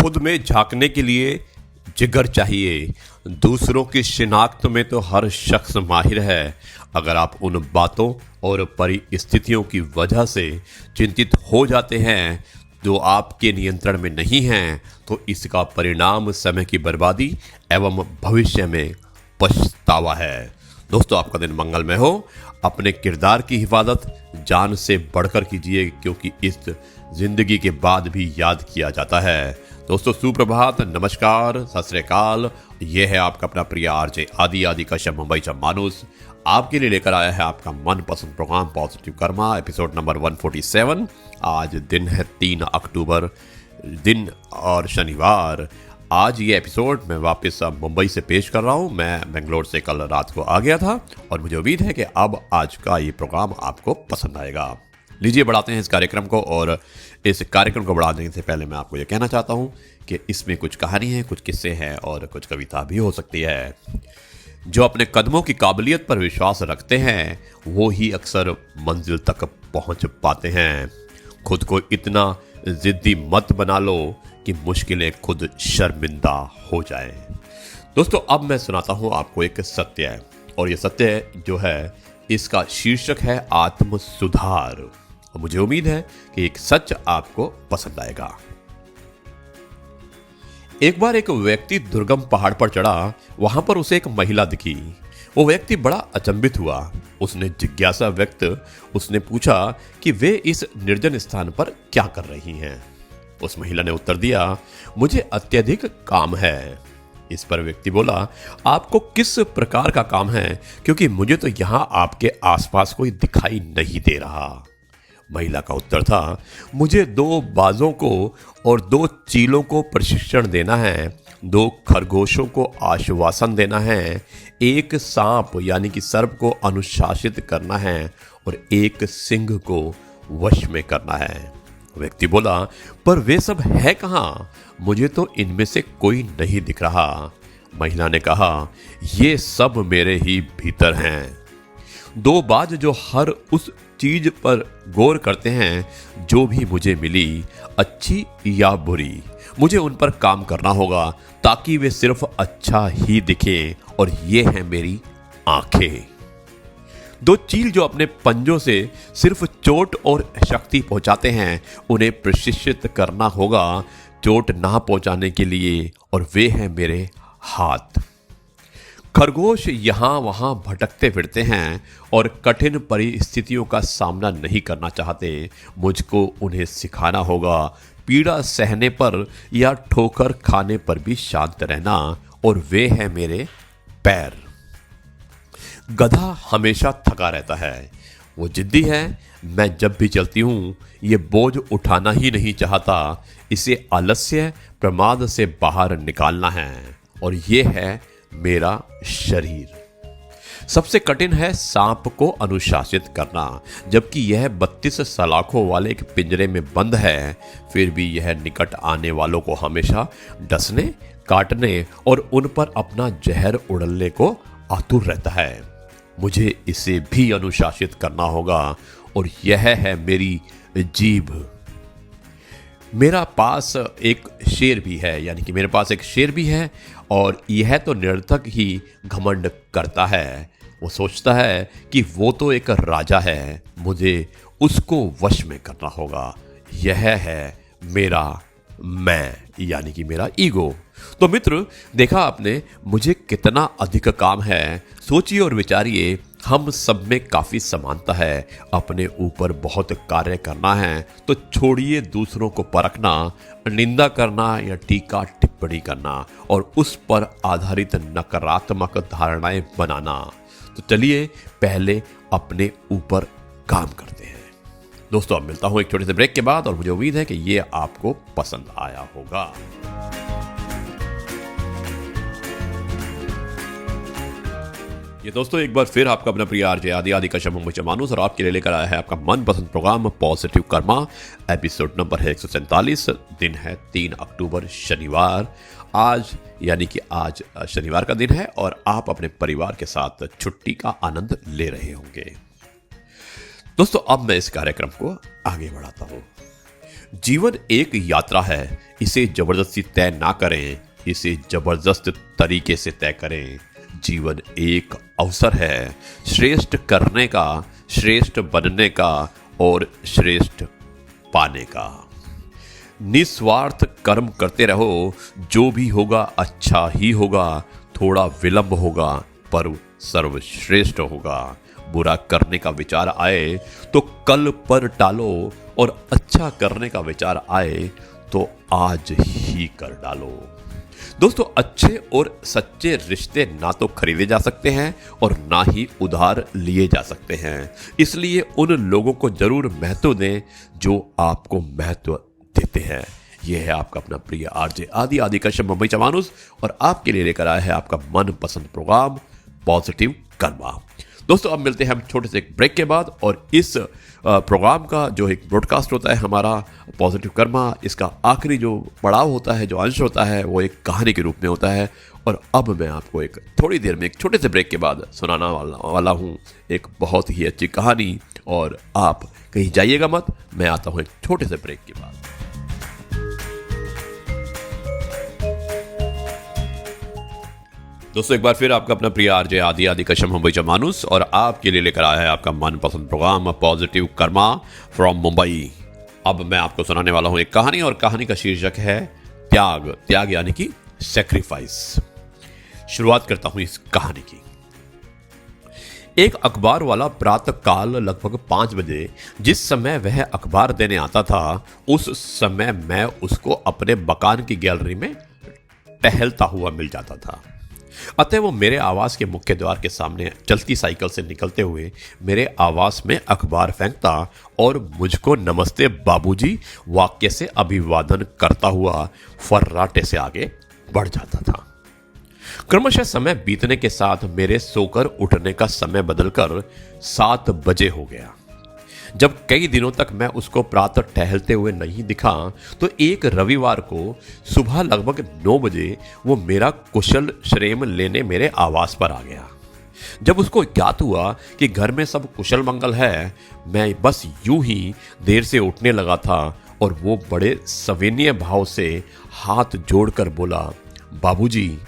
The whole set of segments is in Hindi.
खुद में झांकने के लिए जिगर चाहिए। दूसरों की शिनाख्त में तो हर शख्स माहिर है। अगर आप उन बातों और परिस्थितियों की वजह से चिंतित हो जाते हैं जो आपके नियंत्रण में नहीं हैं, तो इसका परिणाम समय की बर्बादी एवं भविष्य में पछतावा है। दोस्तों, आपका दिन मंगलमय हो। अपने किरदार की हिफाजत जान से बढ़कर कीजिए, क्योंकि इस जिंदगी के बाद भी याद किया जाता है। दोस्तों, सुप्रभात, नमस्कार, सत श्री अकाल। ये है आपका अपना प्रिय आरजे आदि कश्यप मुंबई चा मानुस आपके लिए लेकर आया है आपका मनपसंद program positive karma, episode number 147। आज दिन है 3 अक्टूबर, दिन और शनिवार। आज ये एपिसोड मैं वापस मुंबई से पेश कर रहा हूँ। मैं बेंगलोर से कल रात को आ गया था और मुझे उम्मीद है कि अब आज का ये प्रोग्राम आपको पसंद आएगा। लीजिए बढ़ाते हैं इस कार्यक्रम को। और इस कार्यक्रम को बढ़ाने से पहले मैं आपको ये कहना चाहता हूँ कि इसमें कुछ कहानी है, कुछ किस्से हैं और कुछ कविता भी हो सकती है। जो अपने कदमों की काबिलियत पर विश्वास रखते हैं वो ही अक्सर मंजिल तक पहुँच पाते हैं। खुद को इतना जिद्दी मत बना लो कि मुश्किलें खुद शर्मिंदा हो जाएं। दोस्तों, अब मैं सुनाता हूँ आपको एक सत्य, और ये सत्य जो है इसका शीर्षक है आत्म सुधार। और मुझे उम्मीद है कि एक सच आपको पसंद आएगा। एक बार एक व्यक्ति दुर्गम पहाड़ पर चढ़ा। वहां पर उसे एक महिला दिखी। वो व्यक्ति बड़ा अचंभित हुआ। उसने जिज्ञासा व्यक्त उसने पूछा कि वे इस निर्जन स्थान पर क्या कर रही हैं। उस महिला ने उत्तर दिया, मुझे अत्यधिक काम है। इस पर व्यक्ति बोला, आपको किस प्रकार का काम है, क्योंकि मुझे तो यहां आपके आसपास कोई दिखाई नहीं दे रहा। महिला का उत्तर था, मुझे 2 बाजों को और 2 चीलों को प्रशिक्षण देना है, 2 खरगोशों को आश्वासन देना है, 1 सांप यानी कि सर्प को अनुशासित करना है और 1 सिंह को वश में करना है। व्यक्ति बोला, पर वे सब है कहाँ? मुझे तो इनमें से कोई नहीं दिख रहा। महिला ने कहा, ये सब मेरे ही भीतर हैं। 2 बाज जो हर उस चीज पर गौर करते हैं जो भी मुझे मिली, अच्छी या बुरी, मुझे उन पर काम करना होगा ताकि वे सिर्फ अच्छा ही दिखें, और ये है मेरी आंखें। 2 चील जो अपने पंजों से सिर्फ चोट और शक्ति पहुंचाते हैं, उन्हें प्रशिक्षित करना होगा चोट ना पहुंचाने के लिए, और वे हैं मेरे हाथ। खरगोश यहाँ वहाँ भटकते फिरते हैं और कठिन परिस्थितियों का सामना नहीं करना चाहते। मुझको उन्हें सिखाना होगा पीड़ा सहने पर या ठोकर खाने पर भी शांत रहना, और वे हैं मेरे पैर। गधा हमेशा थका रहता है, वो जिद्दी है। मैं जब भी चलती हूँ ये बोझ उठाना ही नहीं चाहता। इसे आलस्य प्रमाद से बाहर निकालना है, और ये है मेरा शरीर। सबसे कठिन है सांप को अनुशासित करना। जबकि यह 32 सलाखों वाले एक पिंजरे में बंद है, फिर भी यह निकट आने वालों को हमेशा डसने, काटने और उन पर अपना जहर उड़लने को आतुर रहता है। मुझे इसे भी अनुशासित करना होगा, और यह है मेरी जीभ। मेरा पास एक शेर भी है, यानी कि मेरे पास एक शेर भी है, और यह तो निरर्थक ही घमंड करता है। वो सोचता है कि वो तो एक राजा है, मुझे उसको वश में करना होगा। यह है मेरा मैं, यानी कि मेरा ईगो। तो मित्र, देखा आपने मुझे कितना अधिक काम है। सोचिए और विचारिए, हम सब में काफ़ी समानता है। अपने ऊपर बहुत कार्य करना है तो छोड़िए दूसरों को परखना, निंदा करना या टीका टिप्पणी करना और उस पर आधारित नकारात्मक धारणाएं बनाना। तो चलिए पहले अपने ऊपर काम करते हैं। दोस्तों, अब मिलता हूं एक छोटे से ब्रेक के बाद, और मुझे उम्मीद है कि ये आपको पसंद आया होगा। ये दोस्तों एक बार फिर आपका अपना प्रिय आरजे आदि कश्यप मुंबई चा मानुस, और आपके लिए लेकर आया है आपका मनपसंद program positive karma. Episode number है 147। दिन है 3 अक्टूबर शनिवार। आज यानी कि आज शनिवार का दिन है और आप अपने परिवार के साथ छुट्टी का आनंद ले रहे होंगे। दोस्तों, अब मैं इस कार्यक्रम को आगे बढ़ाता हूं। जीवन एक यात्रा है, इसे जबरदस्ती तय ना करें, इसे जबरदस्त तरीके से तय करें। जीवन एक अवसर है श्रेष्ठ करने का, श्रेष्ठ बनने का और श्रेष्ठ पाने का। निस्वार्थ कर्म करते रहो, जो भी होगा अच्छा ही होगा, थोड़ा विलंब होगा पर सर्वश्रेष्ठ होगा। बुरा करने का विचार आए तो कल पर टालो और अच्छा करने का विचार आए तो आज ही कर डालो। दोस्तों, अच्छे और सच्चे रिश्ते ना तो खरीदे जा सकते हैं और ना ही उधार लिए जा सकते हैं। इसलिए उन लोगों को जरूर महत्व दें जो आपको महत्व देते हैं। यह है आपका अपना प्रिय आरजे आदि कश्यप मुंबई से मानुस और आपके लिए लेकर आया है आपका मनपसंद प्रोग्राम पॉजिटिव कर्मा। दोस्तों, अब मिलते हैं हम छोटे से एक ब्रेक के बाद और इस प्रोग्राम का जो एक ब्रॉडकास्ट होता है हमारा पॉजिटिव कर्मा, इसका आखिरी जो पड़ाव होता है, जो अंश होता है, वो एक कहानी के रूप में होता है। और अब मैं आपको एक थोड़ी देर में एक छोटे से ब्रेक के बाद सुनाना वाला हूँ एक बहुत ही अच्छी कहानी। और आप कहीं जाइएगा मत, मैं आता हूँ एक छोटे से ब्रेक के बाद। दोस्तों, एक बार फिर आपका अपना प्रिय आरजे आदि कश्यप मुंबई से मानुस और आपके लिए लेकर आया है आपका मनपसंद program positive karma from Mumbai. अब मैं आपको सुनाने वाला हूं एक कहानी और कहानी का शीर्षक है त्याग। त्याग यानी कि सेक्रीफाइस। शुरुआत करता हूं इस कहानी की। एक अखबार वाला प्रातः काल लगभग 5 बजे जिस समय वह अखबार देने आता था, उस समय मैं उसको अपने मकान की गैलरी में टहलता हुआ मिल जाता था। अतः वो मेरे आवास के मुख्य द्वार के सामने चलती साइकिल से निकलते हुए मेरे आवास में अखबार फेंकता और मुझको नमस्ते बाबूजी वाक्य से अभिवादन करता हुआ फर्राटे से आगे बढ़ जाता था। क्रमशः समय बीतने के साथ मेरे सोकर उठने का समय बदलकर 7 बजे हो गया। जब कई दिनों तक मैं उसको प्रातः टहलते हुए नहीं दिखा, तो एक रविवार को सुबह लगभग 9 बजे वो मेरा कुशल श्रेम लेने मेरे आवास पर आ गया। जब उसको ज्ञात हुआ कि घर में सब कुशल मंगल है, मैं बस यूं ही देर से उठने लगा था और वो बड़े सविनय भाव से हाथ जोड़कर बोला, बाबूजी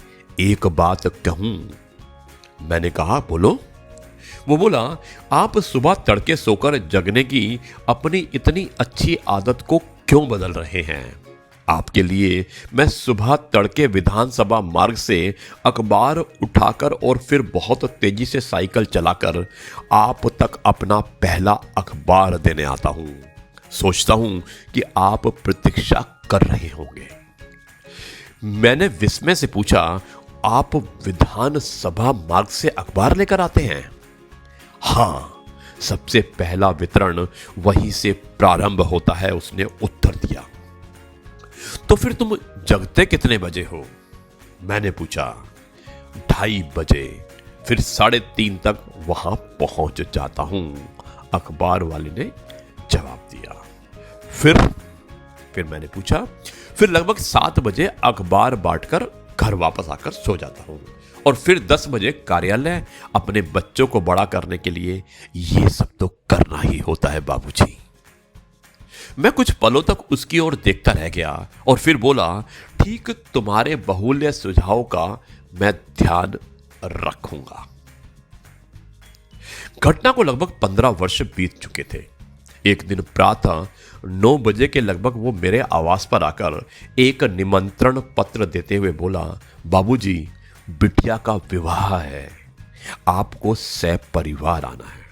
एक बात कहूं। मैंने कहा, बोलो। वो बोला, आप सुबह तड़के सोकर जगने की अपनी इतनी अच्छी आदत को क्यों बदल रहे हैं? आपके लिए मैं सुबह तड़के विधानसभा मार्ग से अखबार उठाकर और फिर बहुत तेजी से साइकिल चलाकर आप तक अपना पहला अखबार देने आता हूं। सोचता हूं कि आप प्रतीक्षा कर रहे होंगे। मैंने विस्मय से पूछा, आप विधानसभा मार्ग से अखबार लेकर आते हैं? हाँ, सबसे पहला वितरण वहीं से प्रारंभ होता है, उसने उत्तर दिया। तो फिर तुम जगते कितने बजे हो? मैंने पूछा। 2:30 बजे, फिर 3:30 तक वहां पहुंच जाता हूं, अखबार वाले ने जवाब दिया। फिर मैंने पूछा। फिर लगभग 7 बजे अखबार बांटकर घर वापस आकर सो जाता हूं और फिर 10 बजे कार्यालय। अपने बच्चों को बड़ा करने के लिए ये सब तो करना ही होता है बाबूजी। मैं कुछ पलों तक उसकी ओर देखता रह गया और फिर बोला, ठीक तुम्हारे बहुल्य सुझाव का मैं ध्यान रखूंगा। घटना को लगभग 15 वर्ष बीत चुके थे। एक दिन प्रातः 9 बजे के लगभग वो मेरे आवास पर आकर एक निमंत्रण पत्र देते हुए बोला, बाबूजी बिटिया का विवाह है, आपको सपरिवार आना है।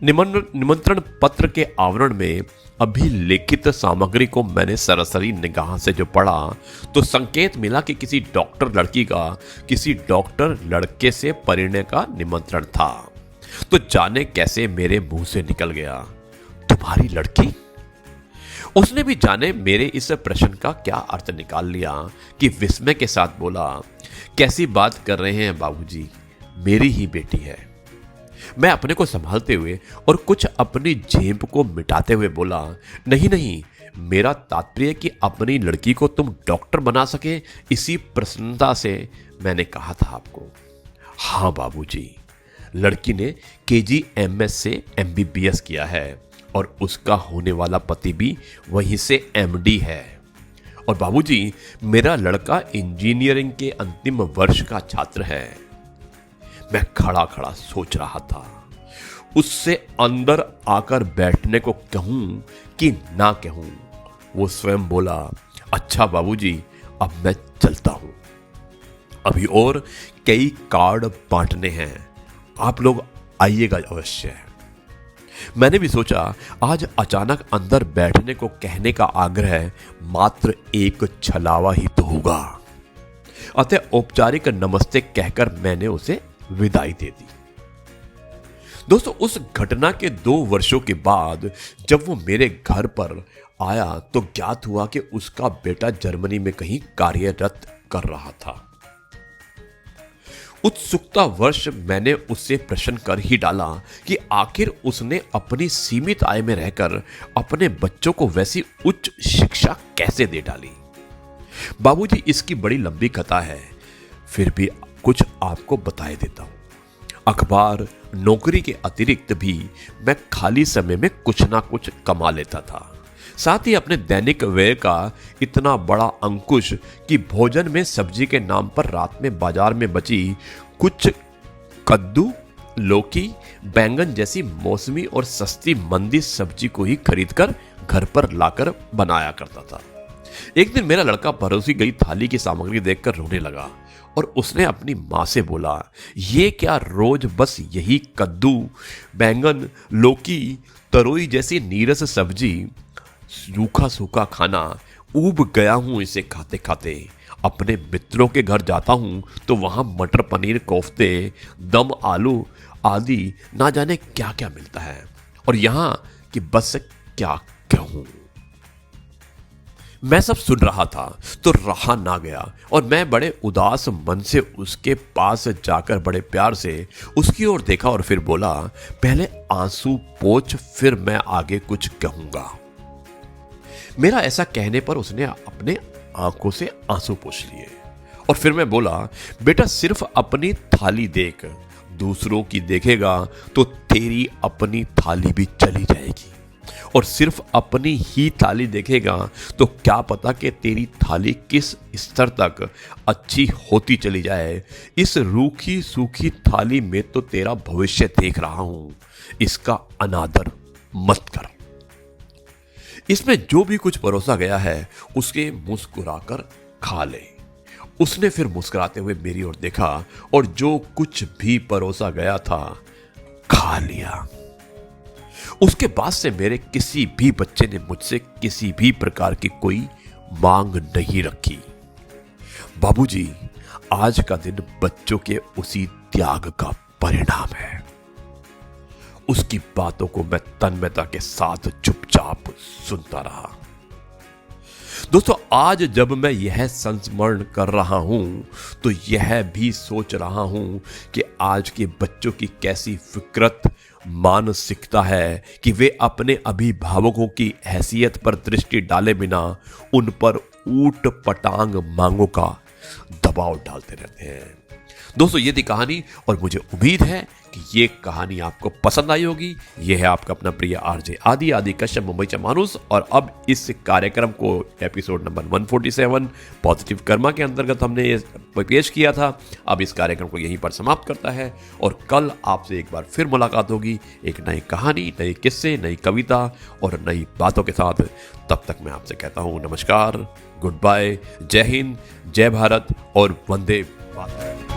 निमंत्रण पत्र के आवरण में अभिलेखित सामग्री को मैंने सरसरी निगाह से जो पढ़ा तो संकेत मिला कि किसी डॉक्टर लड़की का किसी डॉक्टर लड़के से परिणय का निमंत्रण था। तो जाने कैसे मेरे मुंह से निकल गया, तुम्हारी लड़की? उसने भी जाने मेरे इस प्रश्न का क्या अर्थ निकाल लिया कि विस्मय के साथ बोला, कैसी बात कर रहे हैं बाबूजी, मेरी ही बेटी है। मैं अपने को संभालते हुए और कुछ अपनी जेब को मिटाते हुए बोला, नहीं, मेरा तात्पर्य कि अपनी लड़की को तुम डॉक्टर बना सके, इसी प्रसन्नता से मैंने कहा था आपको। हाँ बाबूजी, लड़की ने KG MS से MBBS किया है और उसका होने वाला पति भी वहीं से एमडी है। और बाबूजी, मेरा लड़का इंजीनियरिंग के अंतिम वर्ष का छात्र है। मैं खड़ा खड़ा सोच रहा था, उससे अंदर आकर बैठने को कहूं कि ना कहूं। वो स्वयं बोला, अच्छा बाबूजी, अब मैं चलता हूं, अभी और कई कार्ड बांटने हैं, आप लोग आइएगा अवश्य। मैंने भी सोचा आज अचानक अंदर बैठने को कहने का आग्रह मात्र एक छलावा ही तो होगा। अतः औपचारिक नमस्ते कहकर मैंने उसे विदाई दे दी। दोस्तों, उस घटना के 2 वर्षों के बाद जब वो मेरे घर पर आया तो ज्ञात हुआ कि उसका बेटा जर्मनी में कहीं कार्यरत कर रहा था। उत्सुकता वर्ष मैंने उससे प्रश्न कर ही डाला कि आखिर उसने अपनी सीमित आय में रहकर अपने बच्चों को वैसी उच्च शिक्षा कैसे दे डाली। बाबूजी, इसकी बड़ी लंबी कथा है, फिर भी कुछ आपको बताए देता हूं। अखबार, नौकरी के अतिरिक्त भी मैं खाली समय में कुछ ना कुछ कमा लेता था। साथ ही अपने दैनिक व्यय का इतना बड़ा अंकुश कि भोजन में सब्जी के नाम पर रात में बाजार में बची कुछ कद्दू, लौकी, बैंगन जैसी मौसमी और सस्ती मंदी सब्जी को ही खरीदकर घर पर लाकर बनाया करता था। एक दिन मेरा लड़का परोसी गई थाली की सामग्री देखकर रोने लगा और उसने अपनी माँ से बोला, ये क्या रोज बस यही कद्दू, बैंगन, लौकी, तरोई जैसी नीरस सब्जी, सूखा सूखा खाना, ऊब गया हूं इसे खाते खाते। अपने मित्रों के घर जाता हूं तो वहां मटर पनीर, कोफ्ते, दम आलू आदि ना जाने क्या क्या मिलता है, और यहां कि बस क्या कहूं। मैं सब सुन रहा था तो रहा ना गया और मैं बड़े उदास मन से उसके पास जाकर बड़े प्यार से उसकी ओर देखा और फिर बोला, पहले आंसू पोंछ, फिर मैं आगे कुछ कहूंगा। मेरा ऐसा कहने पर उसने अपने आंखों से आंसू पोंछ लिए और फिर मैं बोला, बेटा सिर्फ अपनी थाली देख, दूसरों की देखेगा तो तेरी अपनी थाली भी चली जाएगी, और सिर्फ अपनी ही थाली देखेगा तो क्या पता कि तेरी थाली किस स्तर तक अच्छी होती चली जाए। इस रूखी सूखी थाली में तो तेरा भविष्य देख रहा हूं, इसका अनादर मत कर। इसमें जो भी कुछ परोसा गया है उसके मुस्कुराकर खा ले। उसने फिर मुस्कुराते हुए मेरी ओर देखा और जो कुछ भी परोसा गया था खा लिया। उसके बाद से मेरे किसी भी बच्चे ने मुझसे किसी भी प्रकार की कोई मांग नहीं रखी। बाबूजी, आज का दिन बच्चों के उसी त्याग का परिणाम है। उसकी बातों को मैं तन्मयता के साथ चुपचाप सुनता रहा। दोस्तों, आज जब मैं यह संस्मरण कर रहा हूं तो यह भी सोच रहा हूं कि आज के बच्चों की कैसी विकृत मानसिकता है कि वे अपने अभिभावकों की हैसियत पर दृष्टि डाले बिना उन पर ऊट पटांग मांगों का दबाव डालते रहते हैं। दोस्तों, ये थी कहानी और मुझे उम्मीद है कि ये कहानी आपको पसंद आई होगी। यह है आपका अपना प्रिय आरजे आदि कश्यप, मुंबईचा माणूस। और अब इस कार्यक्रम को एपिसोड नंबर 147 पॉजिटिव कर्मा के अंतर्गत हमने ये पेश किया था। अब इस कार्यक्रम को यहीं पर समाप्त करता है और कल आपसे एक बार फिर मुलाकात होगी एक नई कहानी, नए किस्से, नई कविता और नई बातों के साथ। तब तक मैं आपसे कहता हूँ नमस्कार, गुड बाय, जय हिंद, जय भारत और वंदे मातरम।